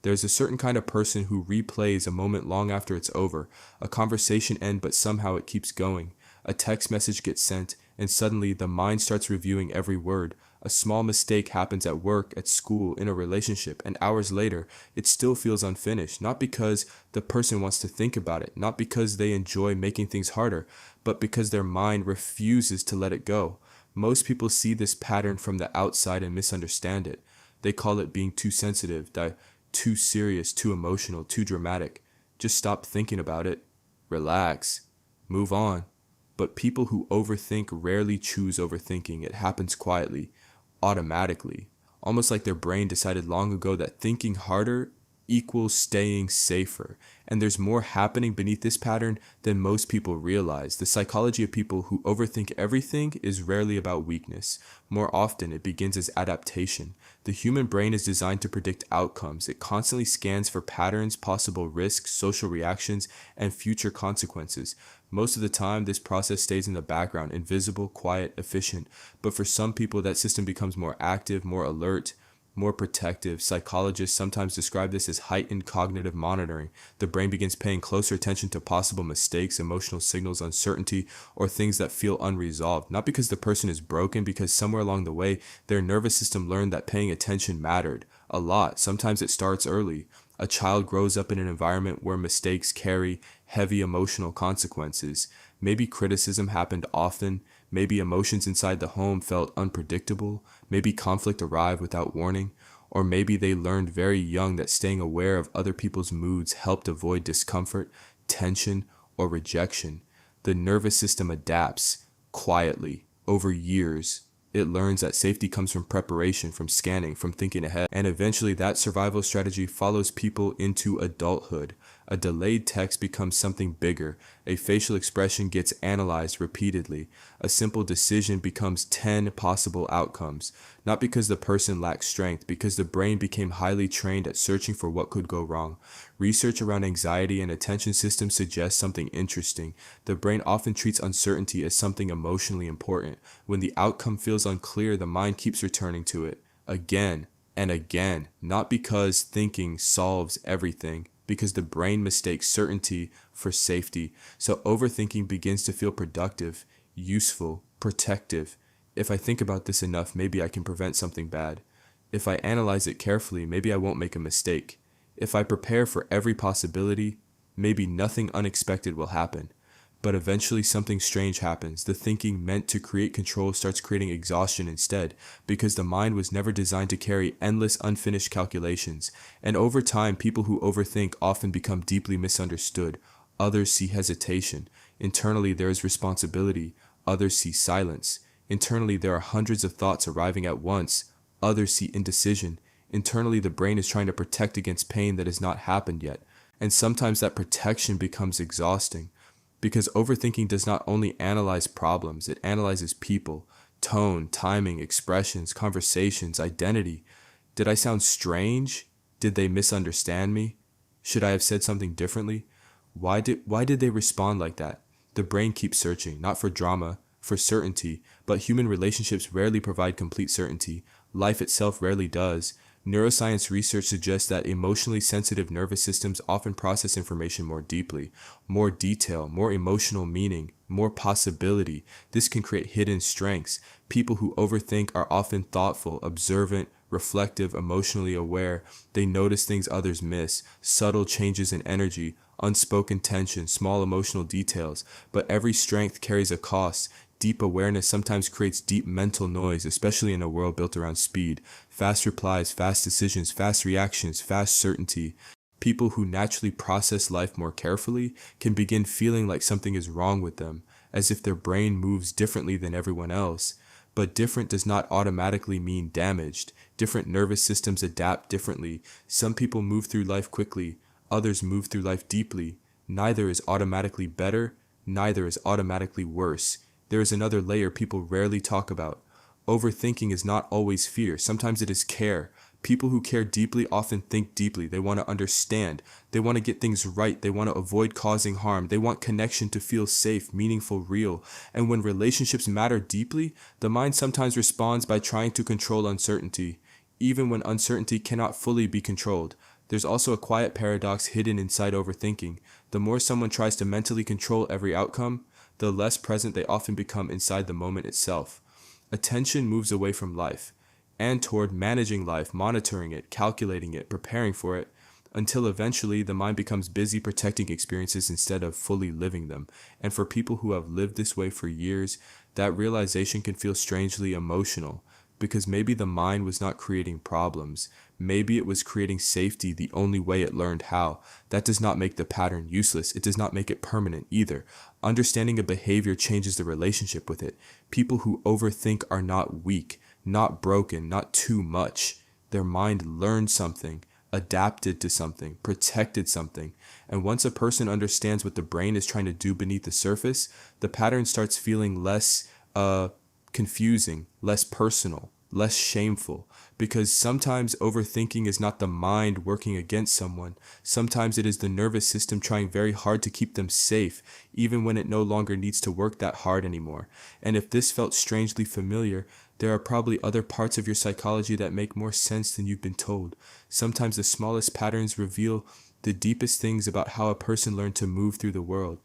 There's a certain kind of person who replays a moment long after it's over. A conversation ends, but somehow it keeps going. A text message gets sent, and suddenly the mind starts reviewing every word. A small mistake happens at work, at school, in a relationship, and hours later, it still feels unfinished. Not because the person wants to think about it, not because they enjoy making things harder, but because their mind refuses to let it go. Most people see this pattern from the outside and misunderstand it. They call it being too sensitive, too serious, too emotional, too dramatic. Just stop thinking about it. Relax. Move on. But people who overthink rarely choose overthinking. It happens quietly, automatically, almost like their brain decided long ago that thinking harder equals staying safer. And there's more happening beneath this pattern than most people realize. The psychology of people who overthink everything is rarely about weakness. More often, it begins as adaptation. The human brain is designed to predict outcomes. It constantly scans for patterns, possible risks, social reactions, and future consequences. Most of the time, this process stays in the background, invisible, quiet, efficient. But for some people, that system becomes more active, more alert, more protective. Psychologists sometimes describe this as heightened cognitive monitoring. The brain begins paying closer attention to possible mistakes, emotional signals, uncertainty, or things that feel unresolved. Not because the person is broken, because somewhere along the way, their nervous system learned that paying attention mattered a lot. Sometimes it starts early. A child grows up in an environment where mistakes carry heavy emotional consequences. Maybe criticism happened often. Maybe emotions inside the home felt unpredictable. Maybe conflict arrived without warning. Or maybe they learned very young that staying aware of other people's moods helped avoid discomfort, tension, or rejection. The nervous system adapts quietly over years. It learns that safety comes from preparation, from scanning, from thinking ahead, and eventually that survival strategy follows people into adulthood. A delayed text becomes something bigger. A facial expression gets analyzed repeatedly. A simple decision becomes 10 possible outcomes. Not because the person lacks strength, because the brain became highly trained at searching for what could go wrong. Research around anxiety and attention systems suggests something interesting. The brain often treats uncertainty as something emotionally important. When the outcome feels unclear, the mind keeps returning to it again and again, not because thinking solves everything, because the brain mistakes certainty for safety. So overthinking begins to feel productive, useful, protective. If I think about this enough, maybe I can prevent something bad. If I analyze it carefully, maybe I won't make a mistake. If I prepare for every possibility, maybe nothing unexpected will happen. But eventually something strange happens. The thinking meant to create control starts creating exhaustion instead, because the mind was never designed to carry endless unfinished calculations. And over time, people who overthink often become deeply misunderstood. Others see hesitation. Internally, there is responsibility. Others see silence. Internally, there are hundreds of thoughts arriving at once. Others see indecision. Internally, the brain is trying to protect against pain that has not happened yet. And sometimes that protection becomes exhausting. Because overthinking does not only analyze problems, it analyzes people, tone, timing, expressions, conversations, identity. Did I sound strange? Did they misunderstand me? Should I have said something differently? Why did they respond like that? The brain keeps searching, not for drama, for certainty, but human relationships rarely provide complete certainty. Life itself rarely does. Neuroscience research suggests that emotionally sensitive nervous systems often process information more deeply, more detail, more emotional meaning, more possibility. This can create hidden strengths. People who overthink are often thoughtful, observant, reflective, emotionally aware. They notice things others miss, subtle changes in energy, unspoken tension, small emotional details. But every strength carries a cost. Deep awareness sometimes creates deep mental noise, especially in a world built around speed. Fast replies, fast decisions, fast reactions, fast certainty. People who naturally process life more carefully can begin feeling like something is wrong with them, as if their brain moves differently than everyone else. But different does not automatically mean damaged. Different nervous systems adapt differently. Some people move through life quickly, others move through life deeply. Neither is automatically better, neither is automatically worse. There is another layer people rarely talk about. Overthinking is not always fear. Sometimes it is care. People who care deeply often think deeply. They want to understand. They want to get things right. They want to avoid causing harm. They want connection to feel safe, meaningful, real. And when relationships matter deeply, the mind sometimes responds by trying to control uncertainty. Even when uncertainty cannot fully be controlled, There's also a quiet paradox hidden inside overthinking. The more someone tries to mentally control every outcome, the less present they often become inside the moment itself. Attention moves away from life and toward managing life, monitoring it, calculating it, preparing for it, until eventually the mind becomes busy protecting experiences instead of fully living them. And for people who have lived this way for years, that realization can feel strangely emotional, because maybe the mind was not creating problems. Maybe it was creating safety the only way it learned how. That does not make the pattern useless. It does not make it permanent either. Understanding a behavior changes the relationship with it. People who overthink are not weak, not broken, not too much. Their mind learned something, adapted to something, protected something. And once a person understands what the brain is trying to do beneath the surface, the pattern starts feeling less confusing, less personal, less shameful. Because sometimes overthinking is not the mind working against someone. Sometimes it is the nervous system trying very hard to keep them safe, even when it no longer needs to work that hard anymore. And if this felt strangely familiar, there are probably other parts of your psychology that make more sense than you've been told. Sometimes the smallest patterns reveal the deepest things about how a person learned to move through the world.